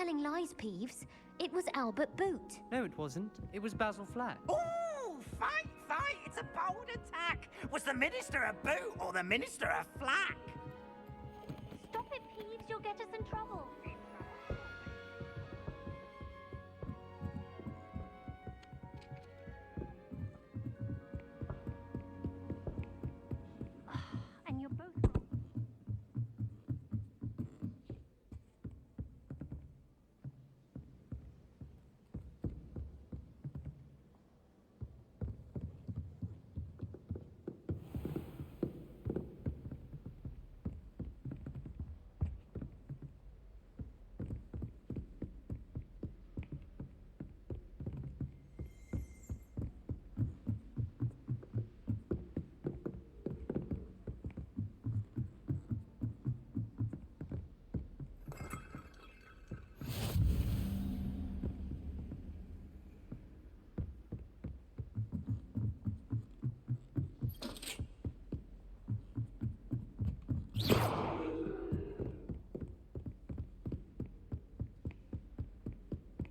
telling lies, Peeves. It was Albert Boot. No, it wasn't. It was Basil Flack. Ooh, fight! It's a bold attack! Was the Minister a boot or the Minister a flack? Stop it, Peeves. You'll get us in trouble. And you're both wrong.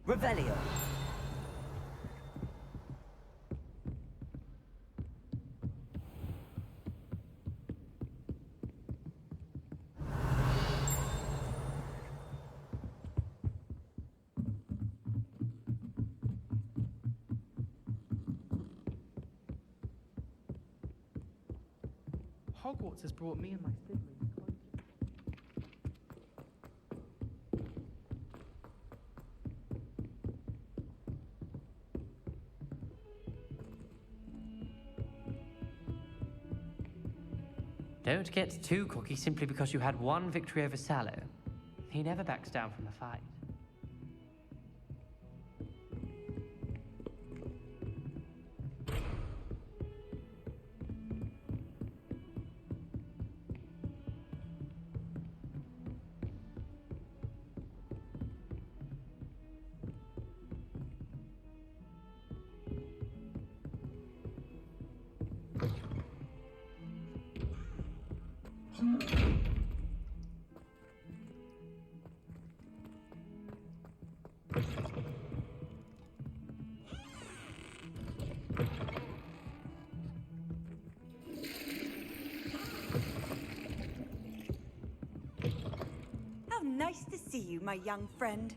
Revelio. Hogwarts has brought me and my siblings closer. Don't get too cocky simply because you had one victory over Sallow. He never backs down from a fight. How nice to see you, my young friend.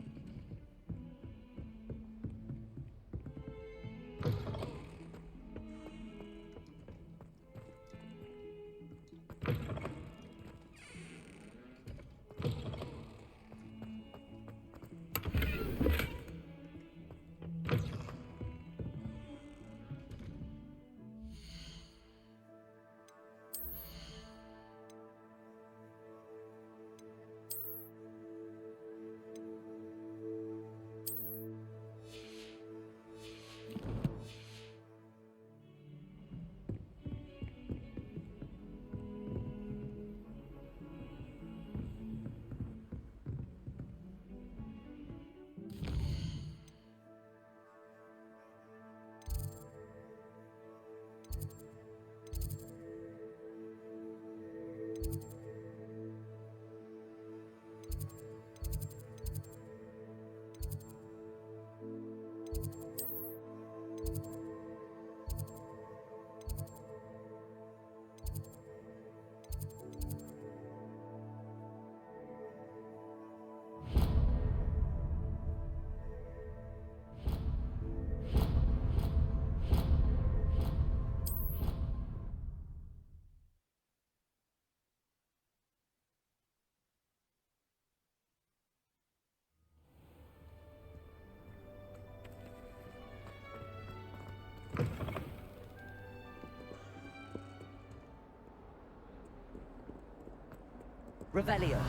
Revelio.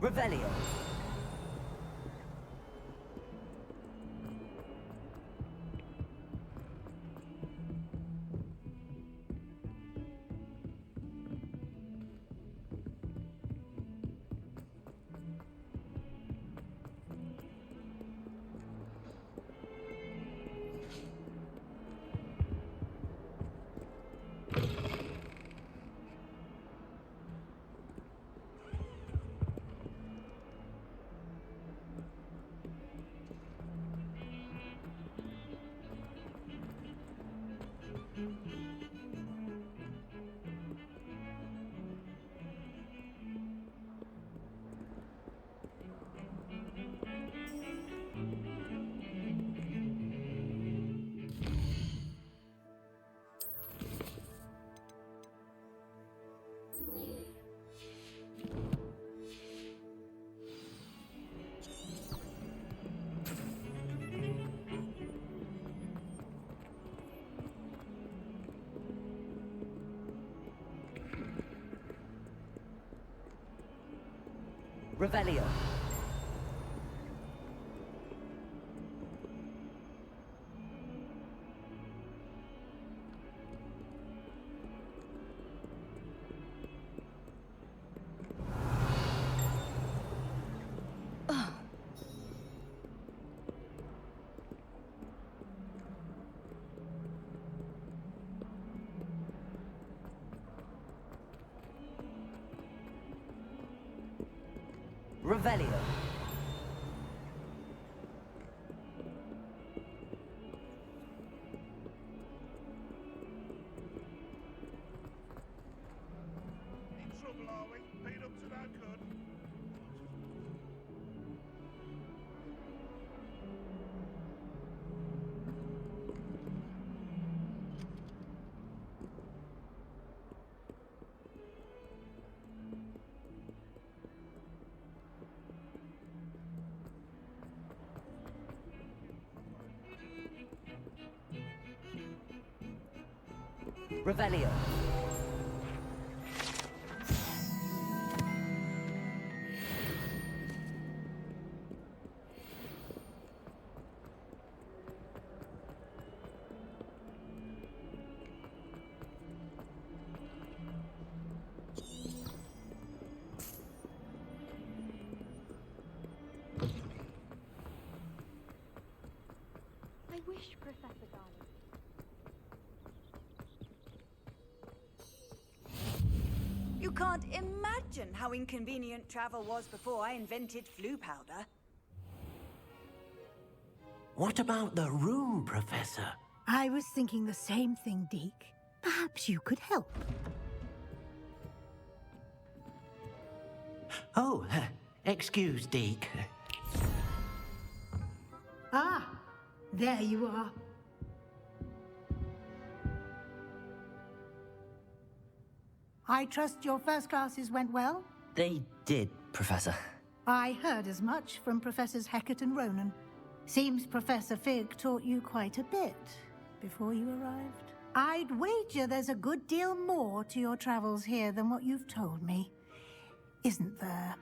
Revelio. Revelio. Revelio. In trouble, are we? Been up to no good. Revelio. I wish Professor Garland. You can't imagine how inconvenient travel was before I invented flu powder. What about the room, Professor? I was thinking the same thing, Deke. Perhaps you could help. Oh, excuse, Deke. Ah, there you are. I trust your first classes went well? They did, Professor. I heard as much from Professors Hecat and Ronan. Seems Professor Fig taught you quite a bit before you arrived. I'd wager there's a good deal more to your travels here than what you've told me. Isn't there?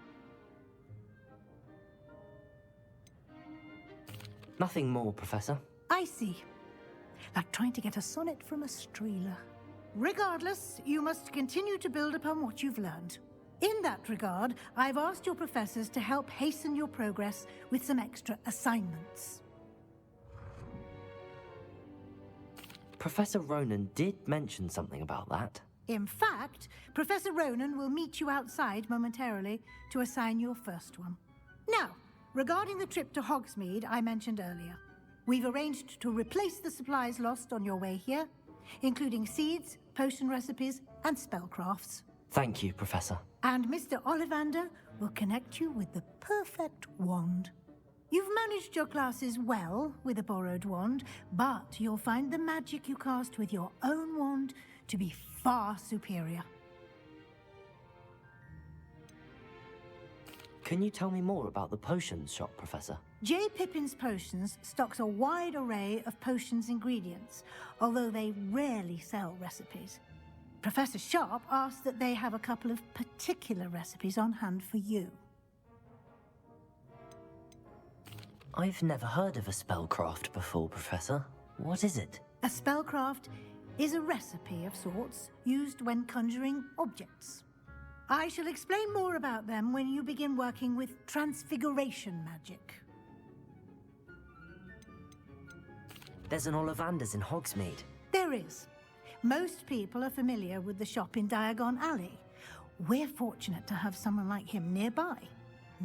Nothing more, Professor. I see. Like trying to get a sonnet from a streeler. Regardless, you must continue to build upon what you've learned. In that regard, I've asked your professors to help hasten your progress with some extra assignments. Professor Ronan did mention something about that. In fact, Professor Ronan will meet you outside momentarily to assign your first one. Now, regarding the trip to Hogsmeade I mentioned earlier, we've arranged to replace the supplies lost on your way here, including seeds, potion recipes, and spellcrafts. Thank you, Professor. And Mr. Ollivander will connect you with the perfect wand. You've managed your classes well with a borrowed wand, but you'll find the magic you cast with your own wand to be far superior. Can you tell me more about the potions shop, Professor? J. Pippin's Potions stocks a wide array of potions ingredients, although they rarely sell recipes. Professor Sharp asked that they have a couple of particular recipes on hand for you. I've never heard of a spellcraft before, Professor. What is it? A spellcraft is a recipe of sorts used when conjuring objects. I shall explain more about them when you begin working with transfiguration magic. There's an Ollivander's in Hogsmeade. There is. Most people are familiar with the shop in Diagon Alley. We're fortunate to have someone like him nearby.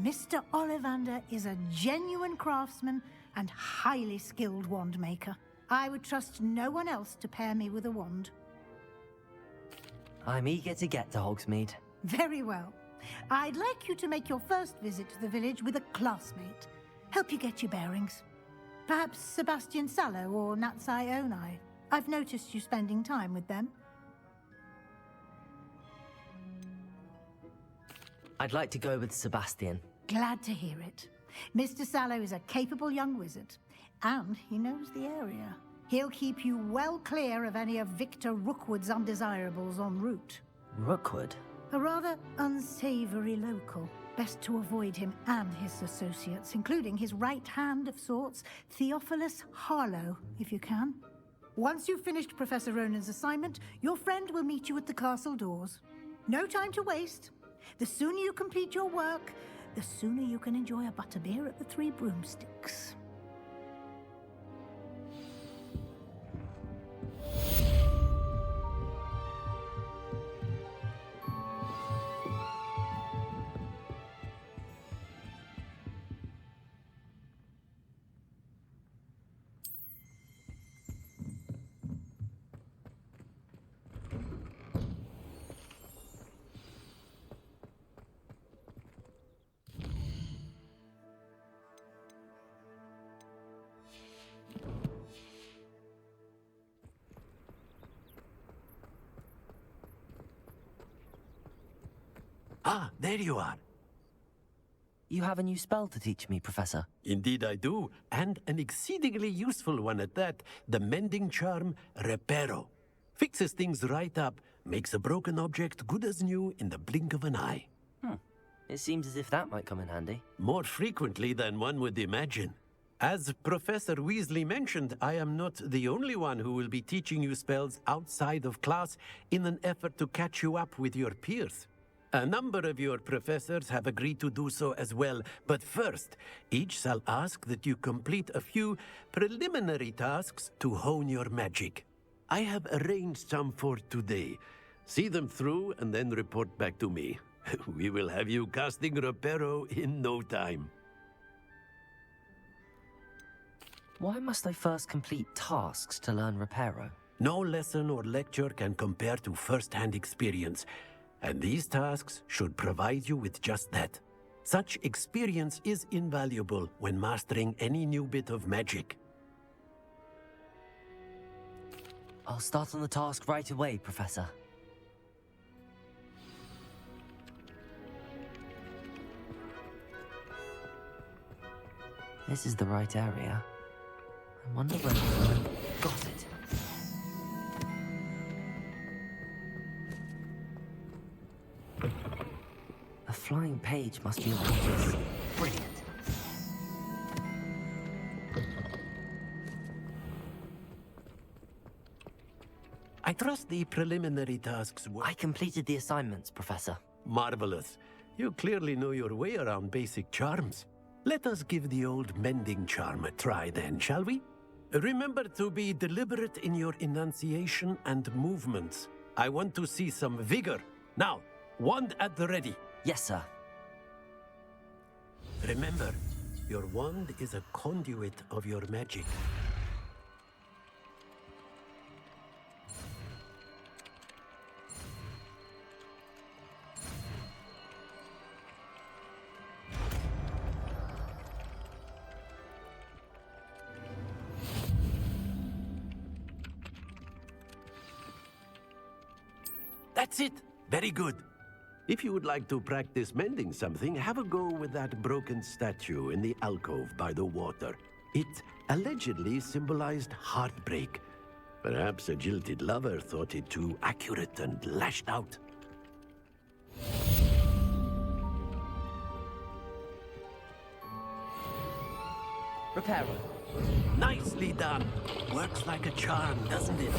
Mr. Ollivander is a genuine craftsman and highly skilled wand maker. I would trust no one else to pair me with a wand. I'm eager to get to Hogsmeade. Very well. I'd like you to make your first visit to the village with a classmate. Help you get your bearings. Perhaps Sebastian Sallow or Natsai Onai. I've noticed you spending time with them. I'd like to go with Sebastian. Glad to hear it. Mr. Sallow is a capable young wizard, and he knows the area. He'll keep you well clear of any of Victor Rookwood's undesirables en route. Rookwood? A rather unsavory local. Best to avoid him and his associates, including his right hand of sorts, Theophilus Harlow, if you can. Once you've finished Professor Ronan's assignment, your friend will meet you at the castle doors. No time to waste. The sooner you complete your work, the sooner you can enjoy a butterbeer at the Three Broomsticks. Ah, there you are. You have a new spell to teach me, Professor. Indeed I do, and an exceedingly useful one at that. The mending charm, Reparo. Fixes things right up, makes a broken object good as new in the blink of an eye. It seems as if that might come in handy. More frequently than one would imagine. As Professor Weasley mentioned, I am not the only one who will be teaching you spells outside of class in an effort to catch you up with your peers. A number of your professors have agreed to do so as well, but first, each shall ask that you complete a few preliminary tasks to hone your magic. I have arranged some for today. See them through and then report back to me. We will have you casting Reparo in no time. Why must I first complete tasks to learn Reparo? No lesson or lecture can compare to first-hand experience. And these tasks should provide you with just that. Such experience is invaluable when mastering any new bit of magic. I'll start on the task right away, Professor. This is the right area. I wonder whether I got it. A flying page must be like this. Brilliant. I trust the preliminary tasks were... I completed the assignments, Professor. Marvelous. You clearly know your way around basic charms. Let us give the old mending charm a try then, shall we? Remember to be deliberate in your enunciation and movements. I want to see some vigor. Now, wand at the ready. Yes, sir. Remember, your wand is a conduit of your magic. That's it! Very good. If you would like to practice mending something, have a go with that broken statue in the alcove by the water. It allegedly symbolized heartbreak. Perhaps a jilted lover thought it too accurate and lashed out. Reparo. Nicely done. Works like a charm, doesn't it?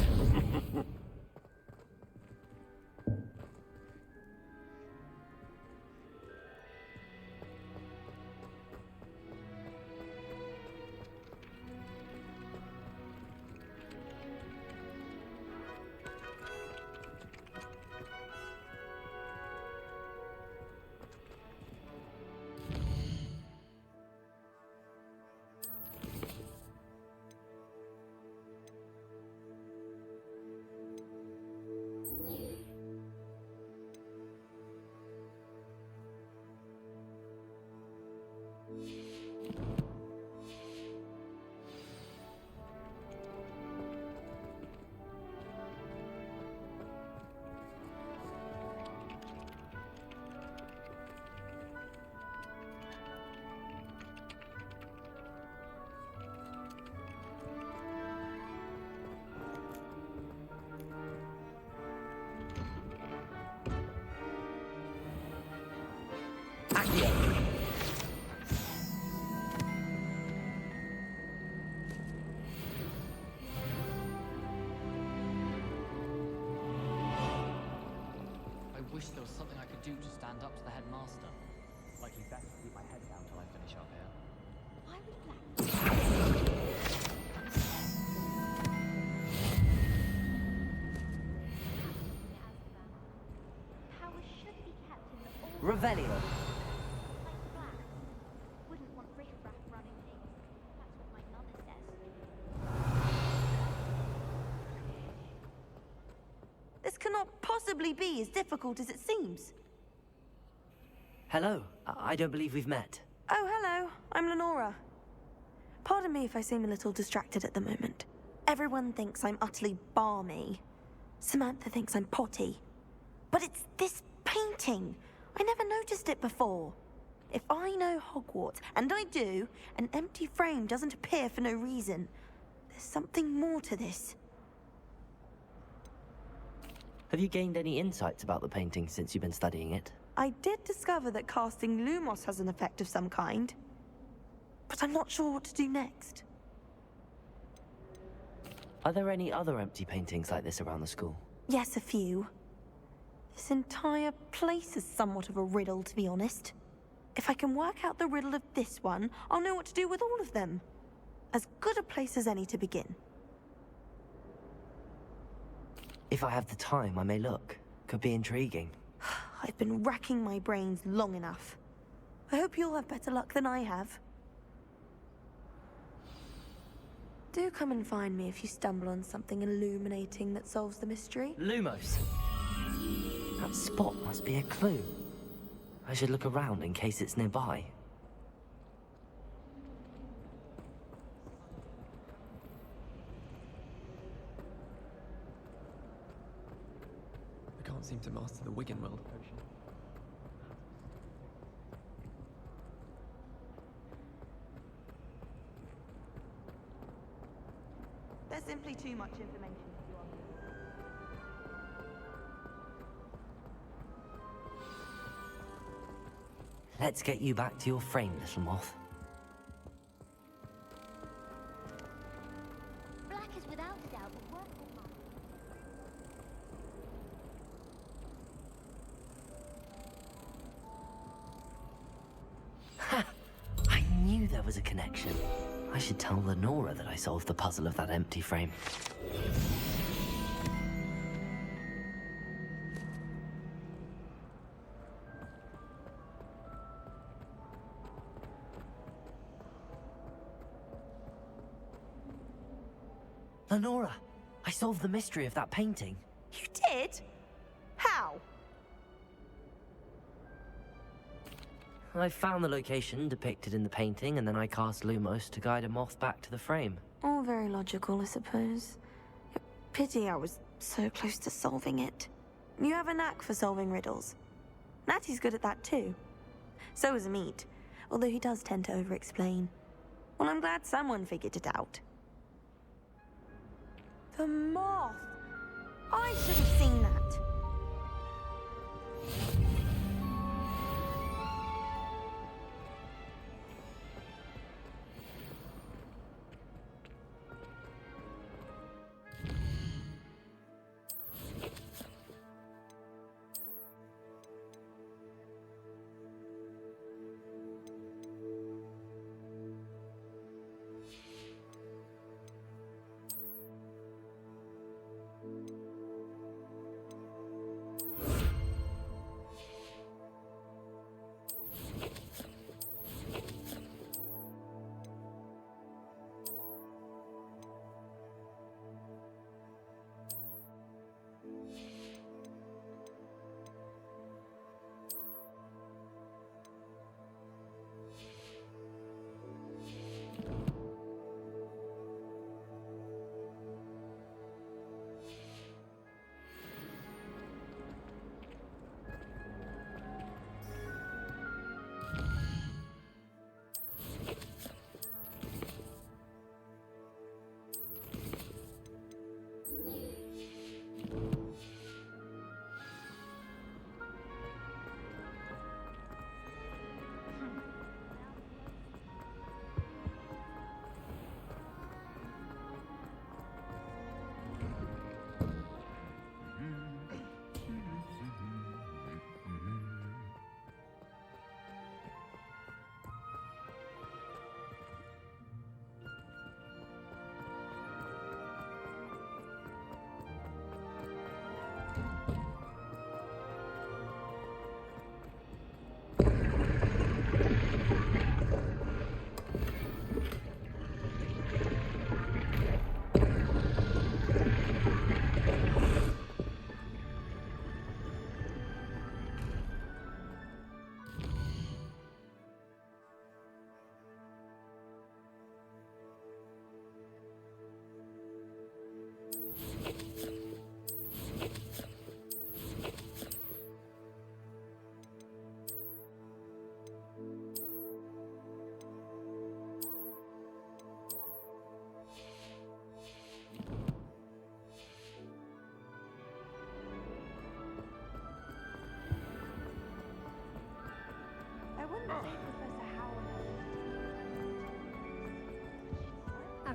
Accio. I wish there was something I could do to stand up to the headmaster. Likely best to keep my head down till I finish up here. Why would Black... Power should be kept in the order Revelio. like Black. Wouldn't want riffraff running things. That's what my mother says. This cannot possibly be as difficult as it seems. Hello. I don't believe we've met. Oh, hello. I'm Lenora. Pardon me if I seem a little distracted at the moment. Everyone thinks I'm utterly balmy. Samantha thinks I'm potty. But it's this painting. I never noticed it before. If I know Hogwarts, and I do, an empty frame doesn't appear for no reason. There's something more to this. Have you gained any insights about the painting since you've been studying it? I did discover that casting Lumos has an effect of some kind. But I'm not sure what to do next. Are there any other empty paintings like this around the school? Yes, a few. This entire place is somewhat of a riddle, to be honest. If I can work out the riddle of this one, I'll know what to do with all of them. As good a place as any to begin. If I have the time, I may look. Could be intriguing. I've been racking my brains long enough. I hope you'll have better luck than I have. Do come and find me if you stumble on something illuminating that solves the mystery. Lumos. That spot must be a clue. I should look around in case it's nearby. I can't seem to master the Wiggenweld potion. There's simply too much information. Let's get you back to your frame, little moth. Black is without a doubt the work of mine. Ha! I knew there was a connection. I should tell Lenora that I solved the puzzle of that empty frame. Lenora, I solved the mystery of that painting. You did? How? I found the location depicted in the painting, and then I cast Lumos to guide a moth back to the frame. All very logical, I suppose. Pity I was so close to solving it. You have a knack for solving riddles. Natty's good at that too. So is Meat, although he does tend to over-explain. Well, I'm glad someone figured it out. The moth! I should have seen that.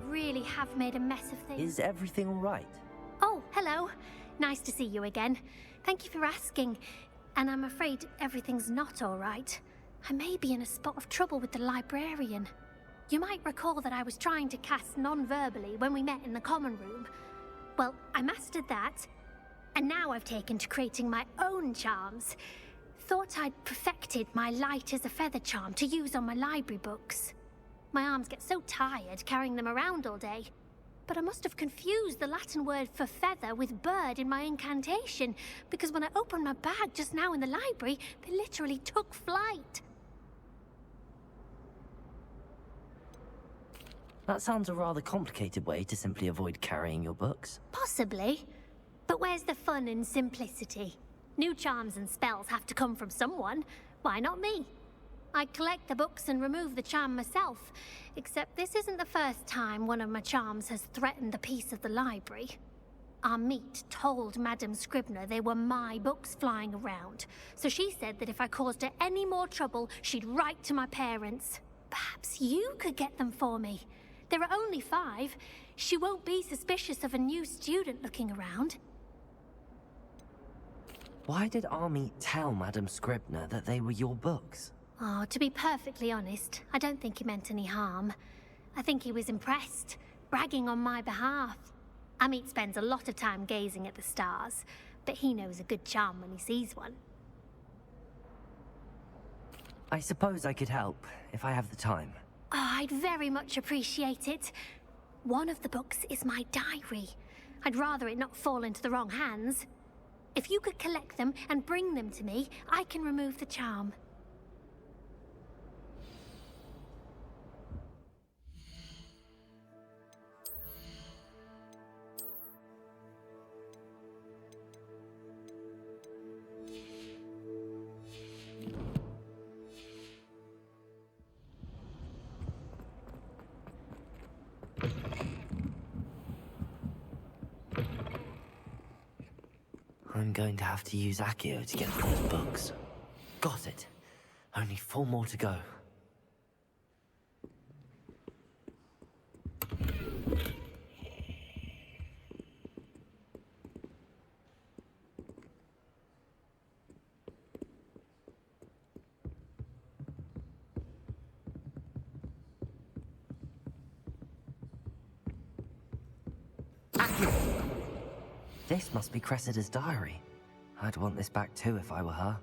really have made a mess of things. Is everything all right? Oh, hello. Nice to see you again. Thank you for asking. And I'm afraid everything's not all right. I may be in a spot of trouble with the librarian. You might recall that I was trying to cast non-verbally when we met in the common room. Well, I mastered that, and now I've taken to creating my own charms. Thought I'd perfected my light as a feather charm to use on my library books. My arms get so tired carrying them around all day. But I must have confused the Latin word for feather with bird in my incantation, because when I opened my bag just now in the library, they literally took flight. That sounds a rather complicated way to simply avoid carrying your books. Possibly. But where's the fun in simplicity? New charms and spells have to come from someone. Why not me? I collect the books and remove the charm myself, except this isn't the first time one of my charms has threatened the peace of the library. Our meet told Madame Scribner they were my books flying around, so she said that if I caused her any more trouble, she'd write to my parents. Perhaps you could get them for me. There are only 5. She won't be suspicious of a new student looking around. Why did Army tell Madame Scribner that they were your books? Oh, to be perfectly honest, I don't think he meant any harm. I think he was impressed, bragging on my behalf. Amit spends a lot of time gazing at the stars, but he knows a good charm when he sees one. I suppose I could help, if I have the time. Oh, I'd very much appreciate it. One of the books is my diary. I'd rather it not fall into the wrong hands. If you could collect them and bring them to me, I can remove the charm. I'm going to have to use Accio to get those books. Got it. Only 4 more to go. This must be Cressida's diary. I'd want this back too if I were her.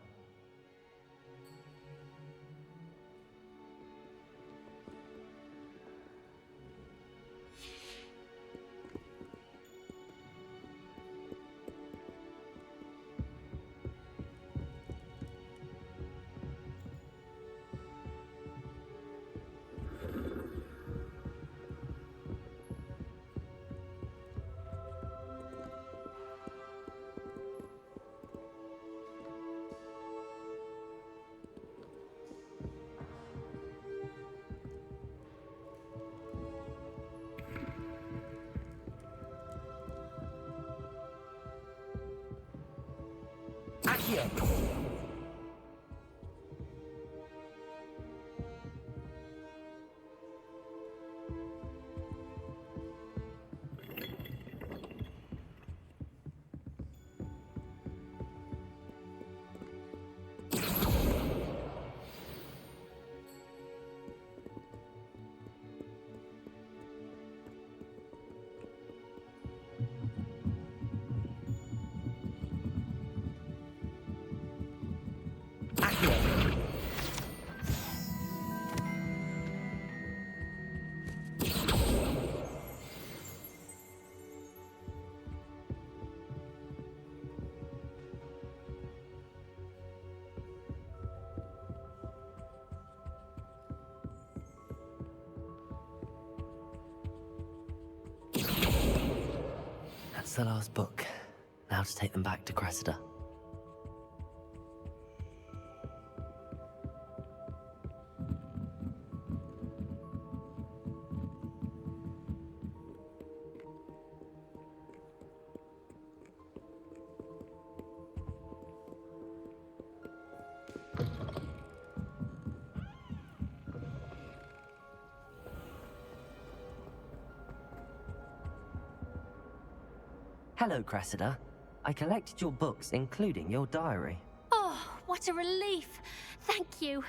That's the last book. Now to take them back to Cressida. Hello, Cressida. I collected your books, including your diary. Oh, what a relief. Thank you.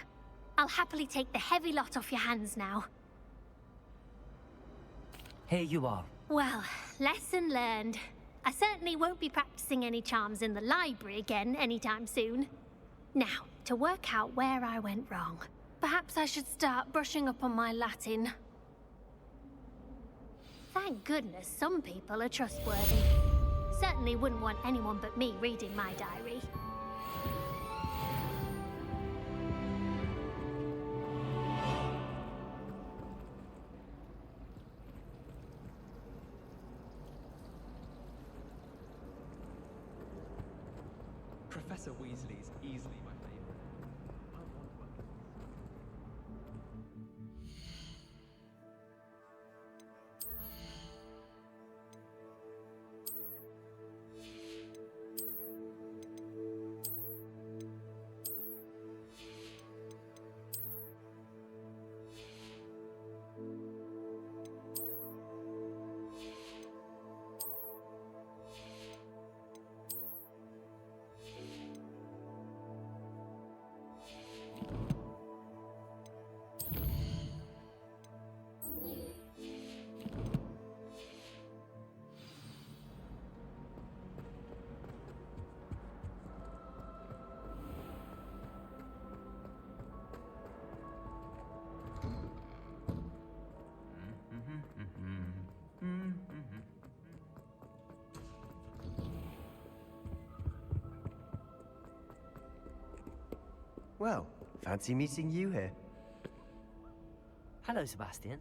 I'll happily take the heavy lot off your hands now. Here you are. Well, lesson learned. I certainly won't be practicing any charms in the library again anytime soon. Now, to work out where I went wrong. Perhaps I should start brushing up on my Latin. Thank goodness some people are trustworthy. Certainly wouldn't want anyone but me reading my diary. Professor Weasley's easily my favorite. Well, fancy meeting you here. Hello, Sebastian.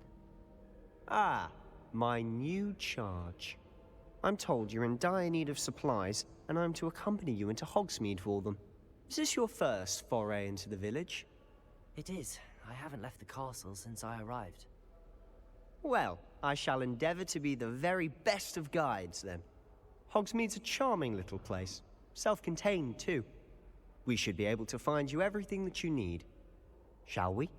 Ah, my new charge. I'm told you're in dire need of supplies, and I'm to accompany you into Hogsmeade for them. Is this your first foray into the village? It is. I haven't left the castle since I arrived. Well, I shall endeavor to be the very best of guides, then. Hogsmeade's a charming little place. Self-contained, too. We should be able to find you everything that you need. Shall we?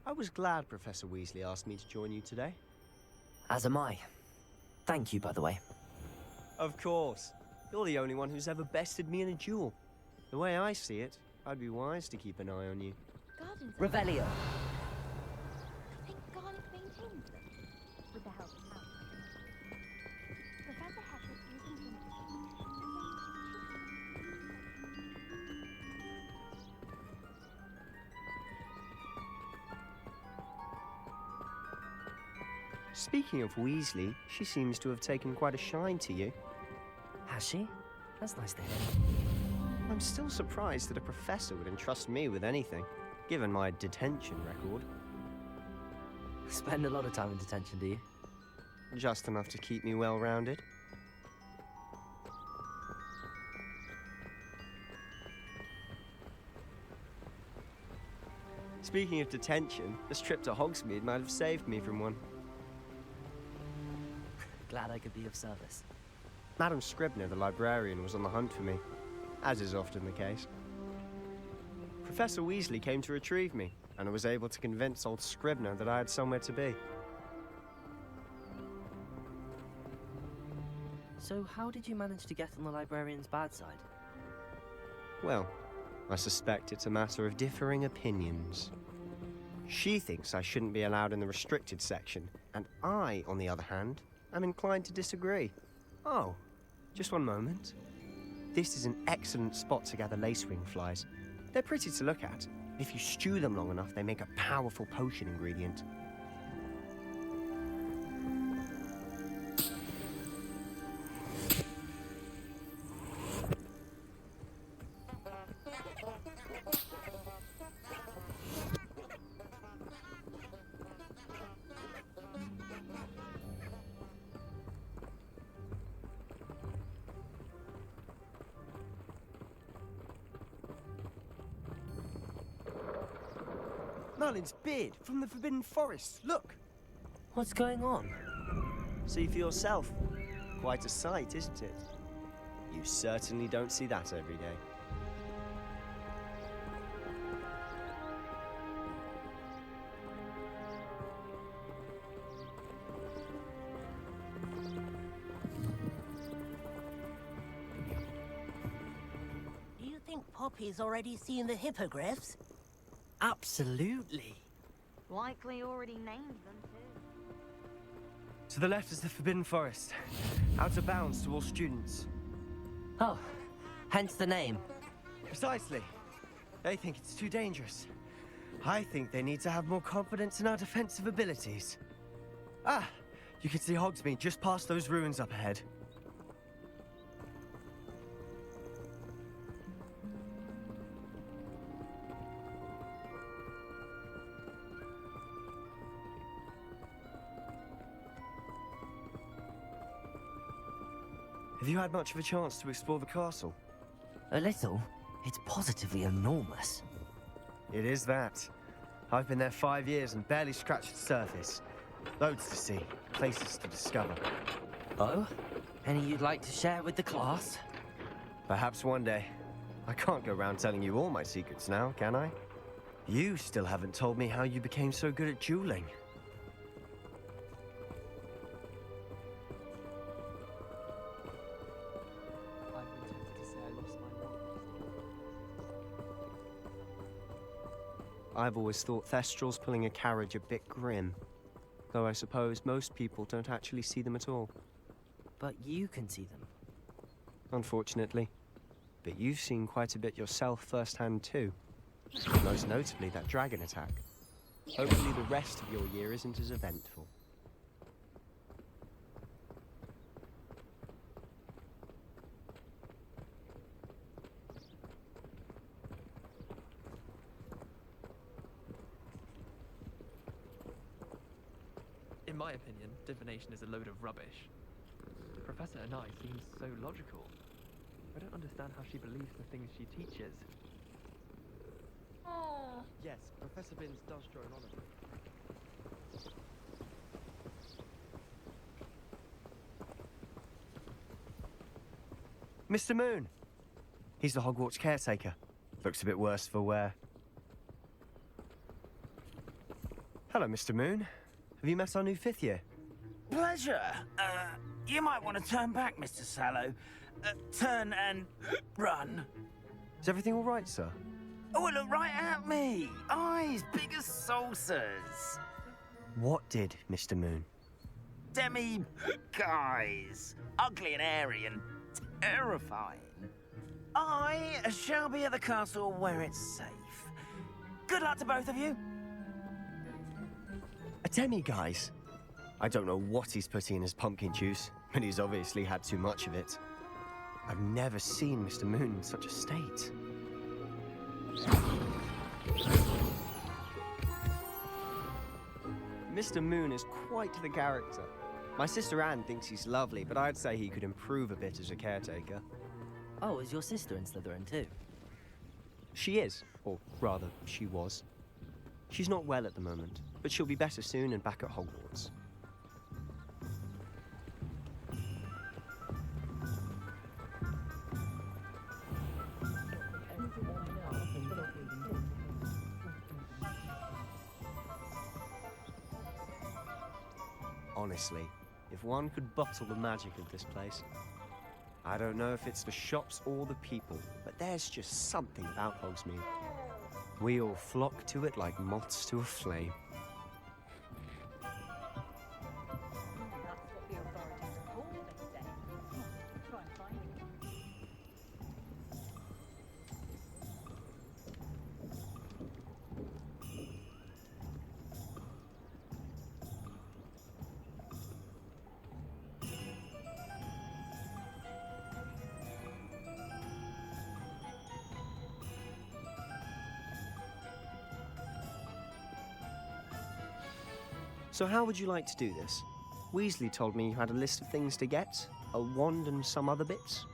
I was glad Professor Weasley asked me to join you today. As am I. Thank you, by the way. Of course. You're the only one who's ever bested me in a duel. The way I see it, I'd be wise to keep an eye on you. Revelio. I think Garlic maintains them, with the help of House. Professor Hector's using them. Speaking of Weasley, she seems to have taken quite a shine to you. Has she? That's nice to hear. I'm still surprised that a professor would entrust me with anything, given my detention record. Spend a lot of time in detention, do you? Just enough to keep me well-rounded. Speaking of detention, this trip to Hogsmeade might have saved me from one. Glad I could be of service. Madam Scribner, the librarian, was on the hunt for me, as is often the case. Professor Weasley came to retrieve me, and I was able to convince old Scribner that I had somewhere to be. So how did you manage to get on the librarian's bad side? Well, I suspect it's a matter of differing opinions. She thinks I shouldn't be allowed in the restricted section, and I, on the other hand, am inclined to disagree. Oh, just one moment. This is an excellent spot to gather lacewing flies. They're pretty to look at. If you stew them long enough, they make a powerful potion ingredient. Merlin's beard from the Forbidden Forest. Look. What's going on? See for yourself. Quite a sight, isn't it? You certainly don't see that every day. Do you think Poppy's already seen the hippogriffs? Absolutely. Likely already named them too. To the left is the Forbidden Forest. Out of bounds to all students. Oh, hence the name. Precisely. They think it's too dangerous. I think they need to have more confidence in our defensive abilities. Ah, you can see Hogsmeade just past those ruins up ahead. Have you had much of a chance to explore the castle? A little. It's positively enormous. It is that. I've been there 5 years and barely scratched the surface. Loads to see, places to discover. Oh? Any you'd like to share with the class? Perhaps one day. I can't go around telling you all my secrets now, can I? You still haven't told me how you became so good at dueling. I've always thought Thestrals pulling a carriage a bit grim. Though I suppose most people don't actually see them at all. But you can see them. Unfortunately. But you've seen quite a bit yourself firsthand too. Most notably that dragon attack. Hopefully the rest of your year isn't as eventful. In my opinion, divination is a load of rubbish. Professor Anai seems so logical. I don't understand how she believes the things she teaches. Yes, Professor Binns does drone on it. Mr. Moon! He's the Hogwarts caretaker. Looks a bit worse for wear. Hello, Mr. Moon. Have you met our new 5th year? Pleasure. You might want to turn back, Mr. Sallow. Turn and run. Is everything all right, sir? Oh, look right at me. Eyes big as saucers. What did, Mr. Moon? Guys. Ugly and airy and terrifying. I shall be at the castle where it's safe. Good luck to both of you. A demi-guise? I don't know what he's putting in his pumpkin juice, but he's obviously had too much of it. I've never seen Mr. Moon in such a state. Mr. Moon is quite the character. My sister Anne thinks he's lovely, but I'd say he could improve a bit as a caretaker. Oh, is your sister in Slytherin too? She is, or rather, she was. She's not well at the moment, but she'll be better soon and back at Hogwarts. Honestly, if one could bottle the magic of this place. I don't know if it's the shops or the people, but there's just something about Hogsmeade. We all flock to it like moths to a flame. So how would you like to do this? Weasley told me you had a list of things to get, a wand and some other bits.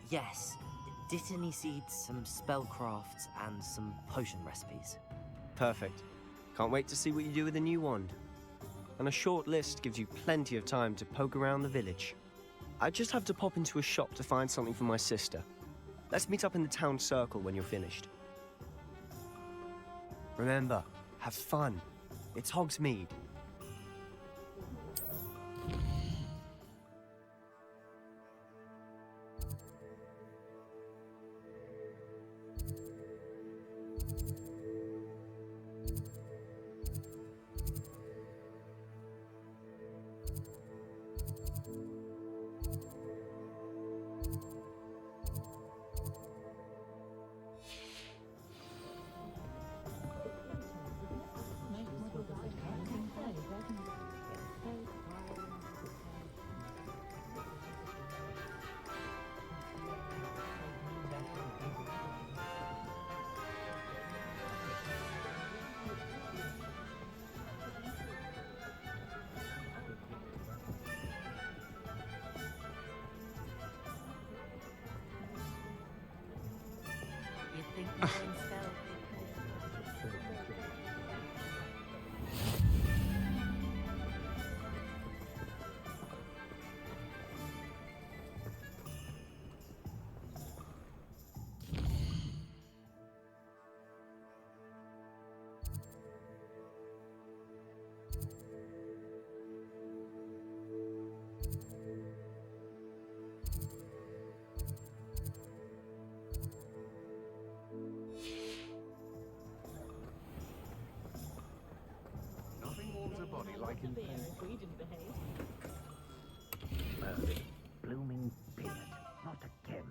Yes. Dittany seeds, some spellcrafts, and some potion recipes. Perfect. Can't wait to see what you do with the new wand. And a short list gives you plenty of time to poke around the village. I just have to pop into a shop to find something for my sister. Let's meet up in the town circle when you're finished. Remember, have fun. It's Hogsmeade. Nothing warms a body like Blooming beard, not again.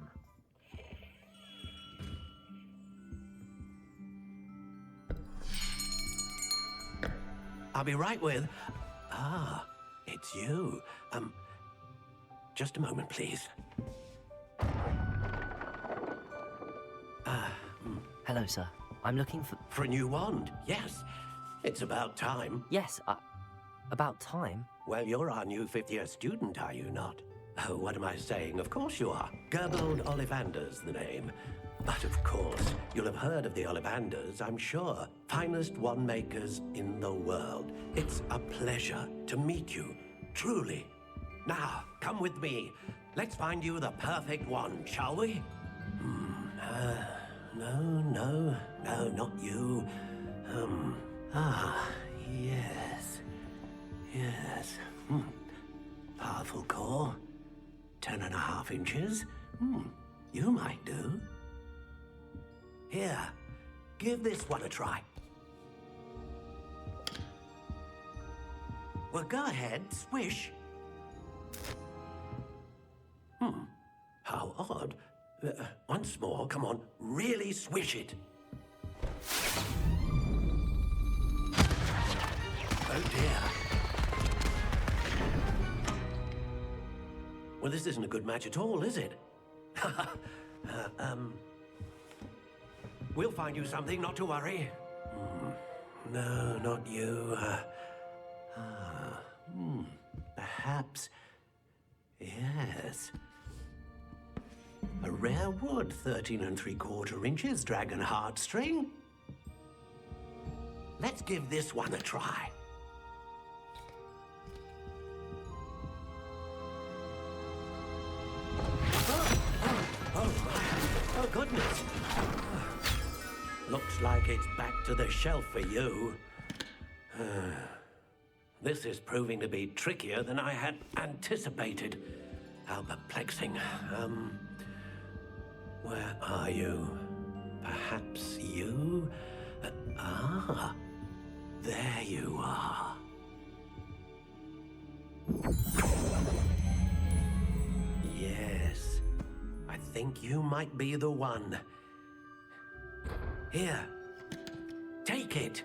I'll be right with... Ah, it's you. Just a moment, please. Hello, sir. I'm looking for... For a new wand, yes. It's about time. Yes, about time? Well, you're our new fifth-year student, are you not? Oh, what am I saying? Of course you are. Gerbold Ollivander's the name. But of course, you'll have heard of the Ollivanders, I'm sure. Finest wand makers in the world. It's a pleasure to meet you, truly. Now, come with me. Let's find you the perfect wand, shall we? No, not you. Yes. Powerful core. 10.5 inches. You might do. Here, give this one a try. Well, go ahead, swish. How odd. Once more, come on, really swish it. Oh dear. Well, this isn't a good match at all, is it? We'll find you something, not to worry. No, not you. Perhaps... Yes. A rare wood, 13 3/4 inches, dragon heartstring. Let's give this one a try. Oh, goodness. Looks like it's back to the shelf for you. This is proving to be trickier than I had anticipated. How perplexing. Where are you? Perhaps you? There you are. Yes, I think you might be the one. Here, take it.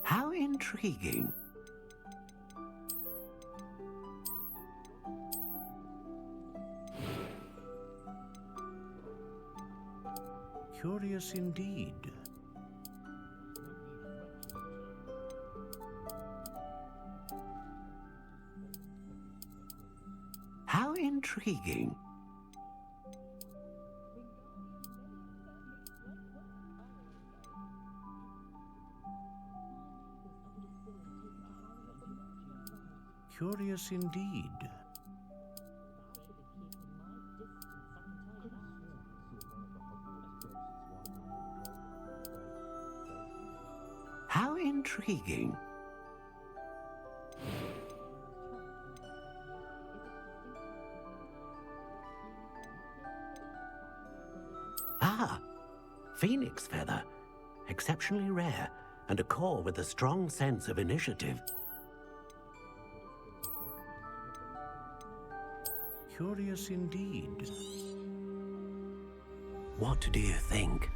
How intriguing. Curious indeed. How intriguing. Curious indeed. How intriguing. Ah, phoenix feather. Exceptionally rare, and a core with a strong sense of initiative. Curious indeed. What do you think?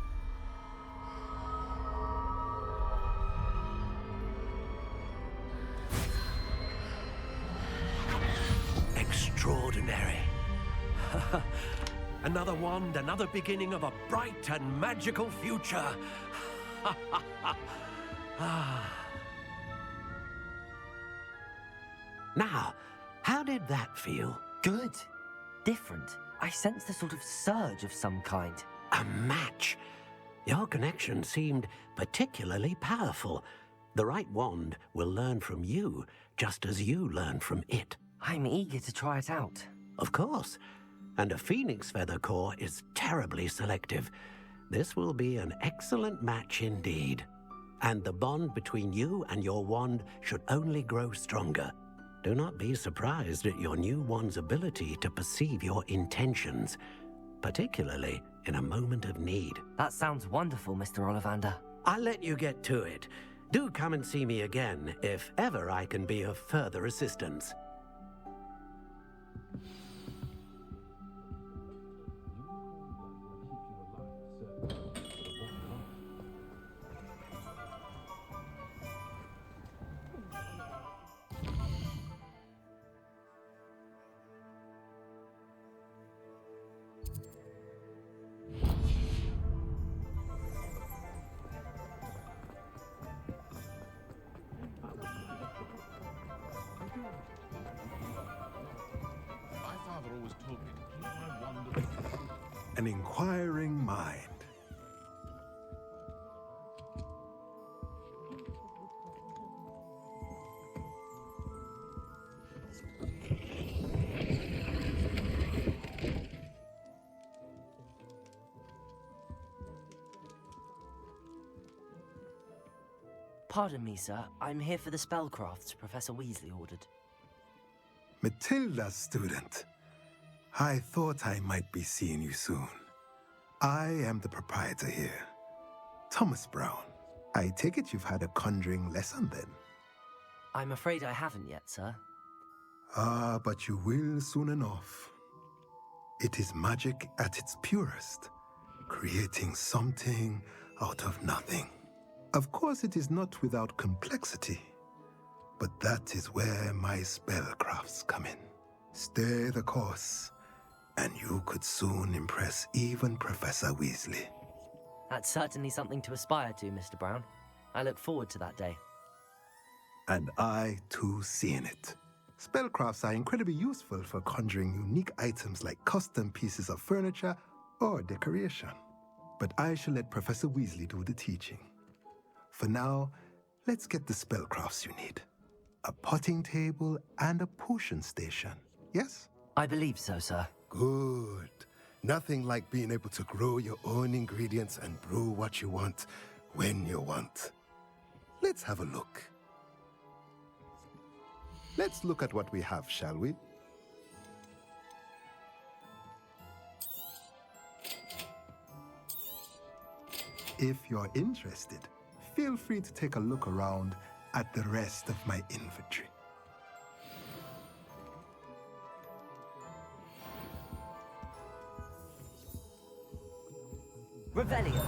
Extraordinary. Another wand, another beginning of a bright and magical future. Now, how did that feel? Good. Different. I sensed a sort of surge of some kind. A match. Your connection seemed particularly powerful. The right wand will learn from you, just as you learn from it. I'm eager to try it out. Of course. And a phoenix feather core is terribly selective. This will be an excellent match indeed. And the bond between you and your wand should only grow stronger. Do not be surprised at your new wand's ability to perceive your intentions, particularly in a moment of need. That sounds wonderful, Mr. Ollivander. I'll let you get to it. Do come and see me again if ever I can be of further assistance. An inquiring mind. Pardon me, sir. I'm here for the spellcrafts Professor Weasley ordered. Matilda's student. I thought I might be seeing you soon. I am the proprietor here, Thomas Brown. I take it you've had a conjuring lesson then? I'm afraid I haven't yet, sir. Ah, but you will soon enough. It is magic at its purest, creating something out of nothing. Of course, it is not without complexity, but that is where my spellcrafts come in. Stay the course, and you could soon impress even Professor Weasley. That's certainly something to aspire to, Mr. Brown. I look forward to that day. And I, too, seeing it. Spellcrafts are incredibly useful for conjuring unique items like custom pieces of furniture or decoration. But I shall let Professor Weasley do the teaching. For now, let's get the spellcrafts you need. A potting table and a potion station, yes? I believe so, sir. Good. Nothing like being able to grow your own ingredients and brew what you want when you want. Let's have a look. Let's look at what we have, shall we? If you're interested, feel free to take a look around at the rest of my inventory. Revelio.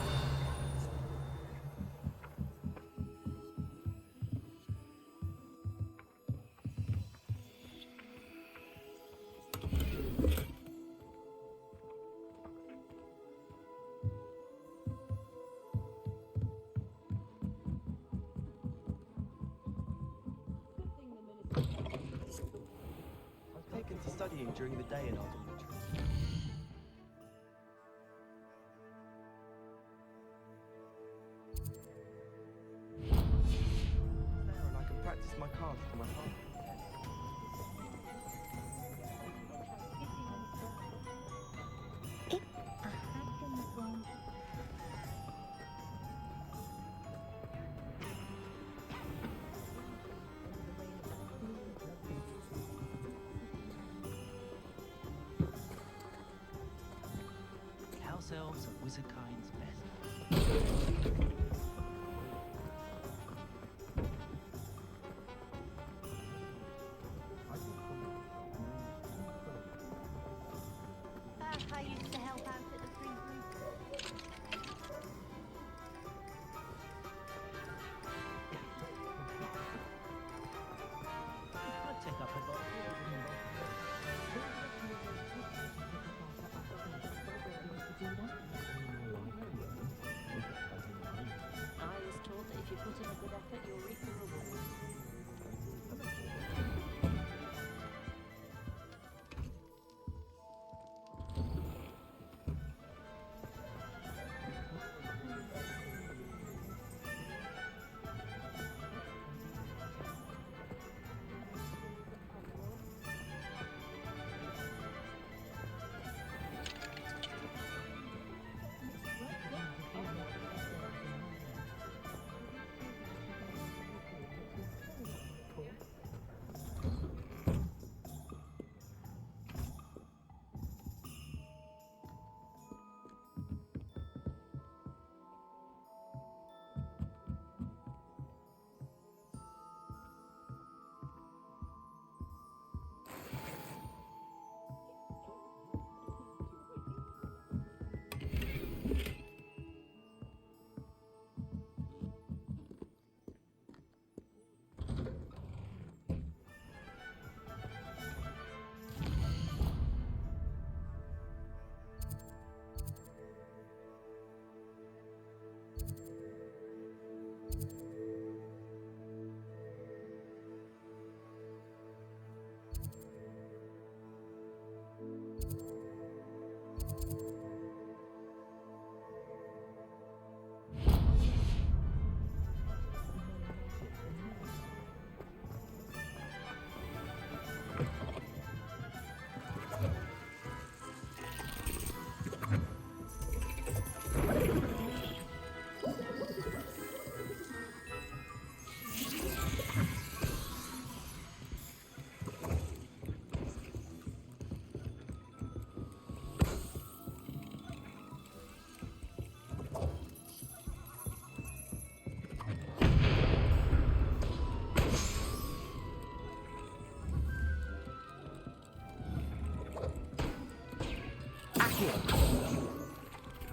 studying during the day in our dormitory. There, and I can practice my cards to my heart. House elves are wizardkind's best. I used to help out at the free group. I'd take up a lot. I was told that if you put in a good effort, you'll reap the reward.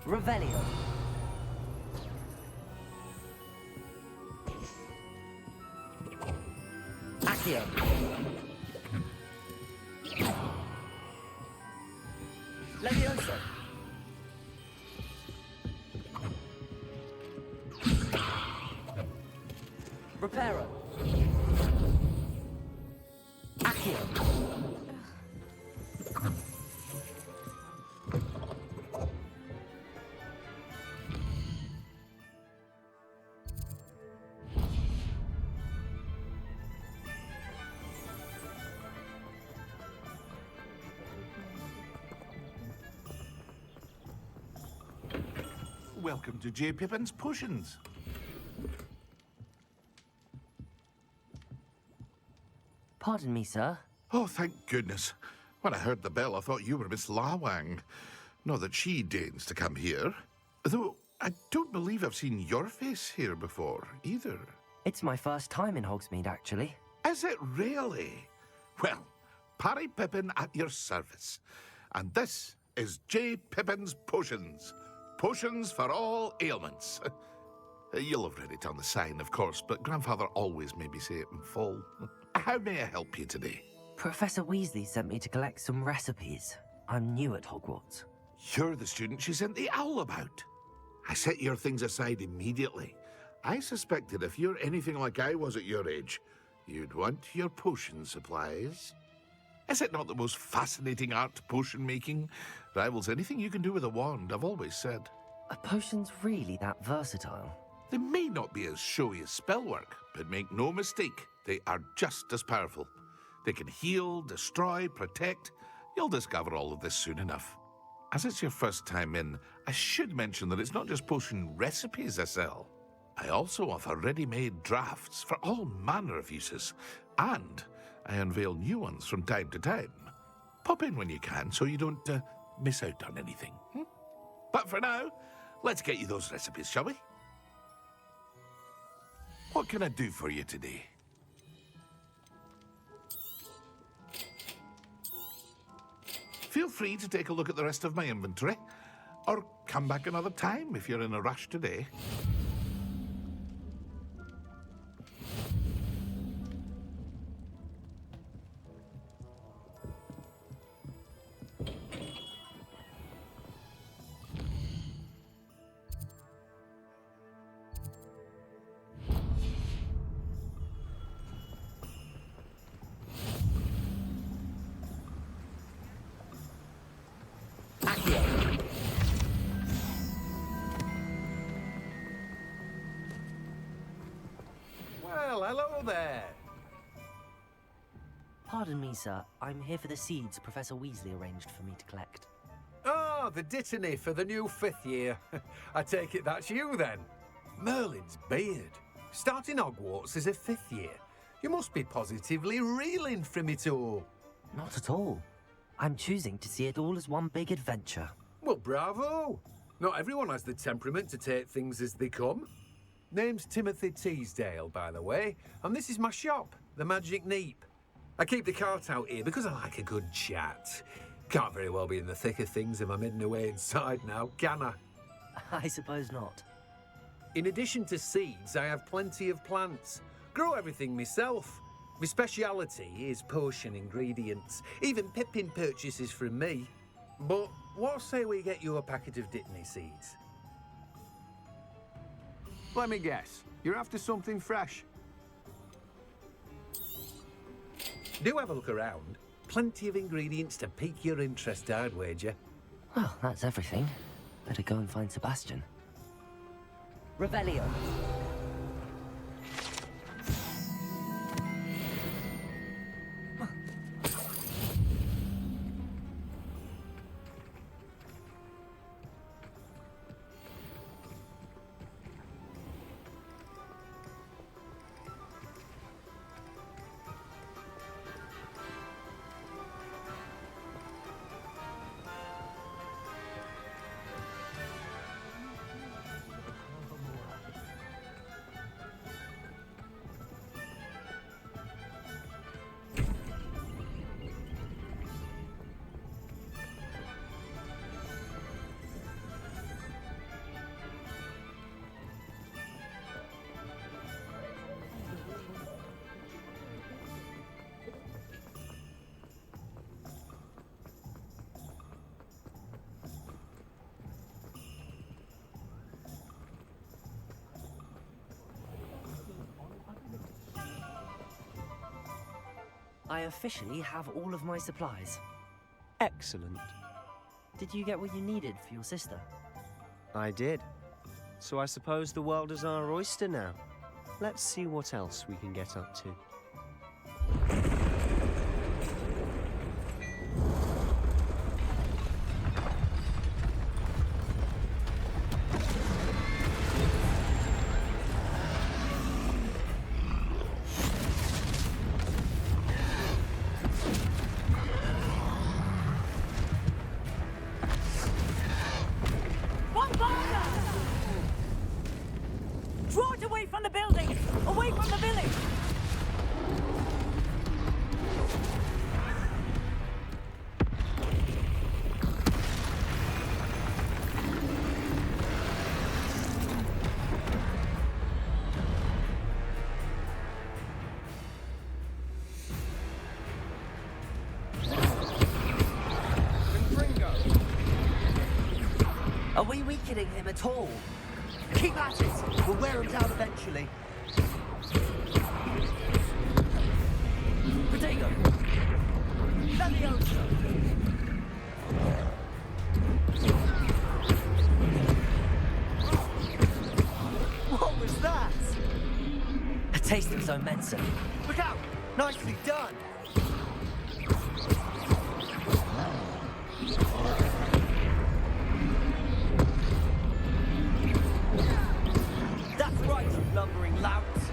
Revelio. Accio. Levioso. Reparo. Accio. Welcome to J. Pippin's Potions. Pardon me, sir. Oh, thank goodness. When I heard the bell, I thought you were Miss Lawang. Not that she deigns to come here. Though, I don't believe I've seen your face here before, either. It's my first time in Hogsmeade, actually. Is it really? Well, Parry Pippin at your service. And this is J. Pippin's Potions. Potions for all ailments. You'll have read it on the sign, of course, but Grandfather always made me say it in full. How may I help you today? Professor Weasley sent me to collect some recipes. I'm new at Hogwarts. You're the student she sent the owl about. I set your things aside immediately. I suspected if you're anything like I was at your age, you'd want your potion supplies. Is it not the most fascinating art, potion making? Rivals anything you can do with a wand, I've always said. Are potions really that versatile? They may not be as showy as spellwork, but make no mistake, they are just as powerful. They can heal, destroy, protect. You'll discover all of this soon enough. As it's your first time in, I should mention that it's not just potion recipes I sell. I also offer ready-made drafts for all manner of uses, and I unveil new ones from time to time. Pop in when you can so you don't miss out on anything. But for now, let's get you those recipes, shall we? What can I do for you today? Feel free to take a look at the rest of my inventory, or come back another time if you're in a rush today. Well, hello there. Pardon me, sir. I'm here for the seeds Professor Weasley arranged for me to collect. Oh, the dittany for the new 5th year. I take it that's you, then. Merlin's beard. Starting Hogwarts as a 5th year. You must be positively reeling from it all. Not at all. I'm choosing to see it all as one big adventure. Well, bravo. Not everyone has the temperament to take things as they come. Name's Timothy Teasdale, by the way, and this is my shop, the Magic Neep. I keep the cart out here because I like a good chat. Can't very well be in the thick of things if I'm hidden away inside now, can I? I suppose not. In addition to seeds, I have plenty of plants. Grow everything myself. My speciality is potion ingredients. Even Pippin purchases from me. But what say we get you a packet of dittany seeds? Let me guess. You're after something fresh. Do have a look around. Plenty of ingredients to pique your interest, I'd wager. Well, that's everything. Better go and find Sebastian. Revelio. I officially have all of my supplies. Excellent. Did you get what you needed for your sister? I did. So I suppose the world is our oyster now. Let's see what else we can get up to. Draw it away from the building! Away from the village! Are we weakening him at all? Keep at it! We'll wear him down eventually. Protego! What was that? A taste of some medicine. Look out! Nicely done! That's right, you lumbering louts.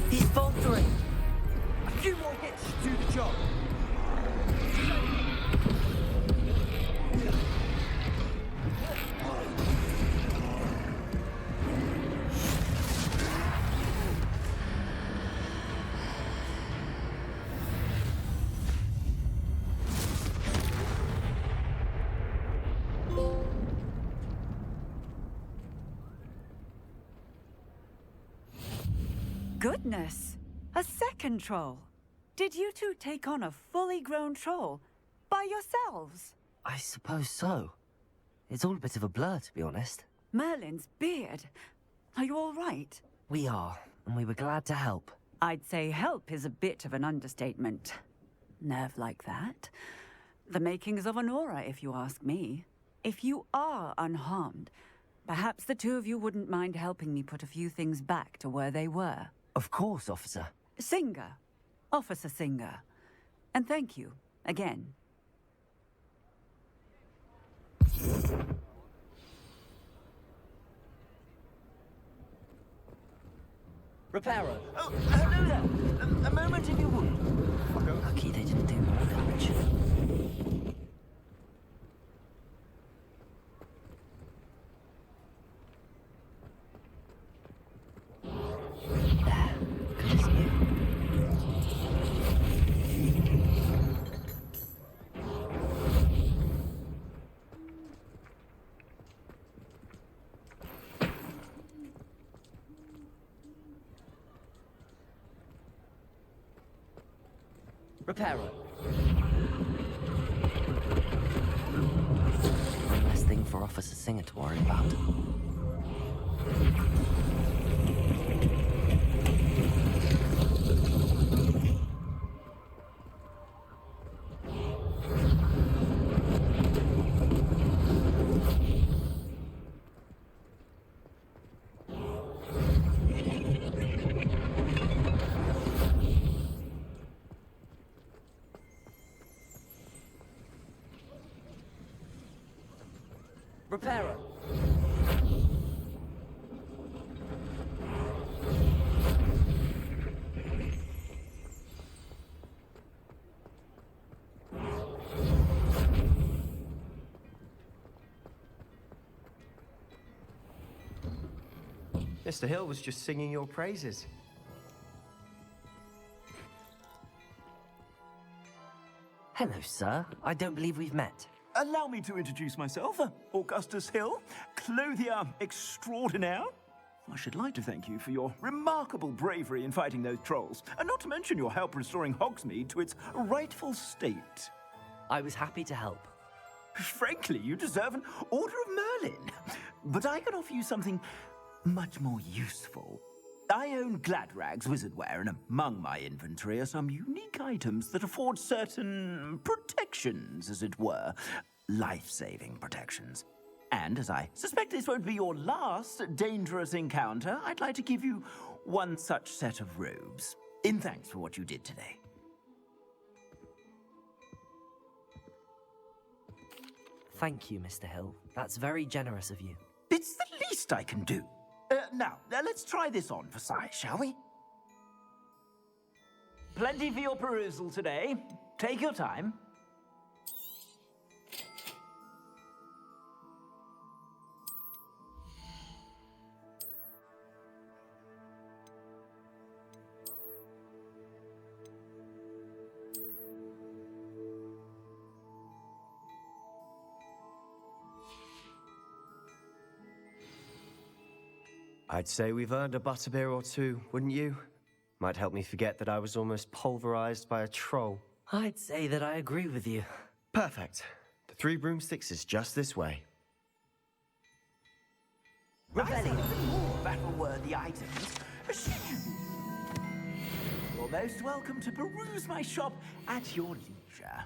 He's faltering. A few more hits should do the job. Goodness! A second troll. Did you two take on a fully grown troll by yourselves? I suppose so. It's all a bit of a blur, to be honest. Merlin's beard. Are you all right? We are, and we were glad to help. I'd say help is a bit of an understatement. Nerve like that. The makings of an aura, if you ask me. If you are unharmed, perhaps the two of you wouldn't mind helping me put a few things back to where they were. Of course, officer. Singer. Officer Singer. And thank you, again. Reparo. Oh, hello there. A moment if you would. Lucky they didn't do more damage. Reparo. One less thing for Officer Singer to worry about. Reparo. Mr. Hill was just singing your praises. Hello, sir. I don't believe we've met. Allow me to introduce myself, Augustus Hill, clothier extraordinaire. I should like to thank you for your remarkable bravery in fighting those trolls, and not to mention your help restoring Hogsmeade to its rightful state. I was happy to help. Frankly, you deserve an Order of Merlin. But I can offer you something much more useful. I own Gladrag's wizardware, and among my inventory are some unique items that afford certain protections, as it were. Life-saving protections. And as I suspect this won't be your last dangerous encounter, I'd like to give you one such set of robes, in thanks for what you did today. Thank you, Mr. Hill. That's very generous of you. It's the least I can do. Now, let's try this on for size, shall we? Plenty for your perusal today. Take your time. I'd say we've earned a butterbeer or two, wouldn't you? Might help me forget that I was almost pulverized by a troll. I'd say that I agree with you. Perfect. The 3 broomsticks is just this way. Reveling more battle-worthy items. You're most welcome to peruse my shop at your leisure.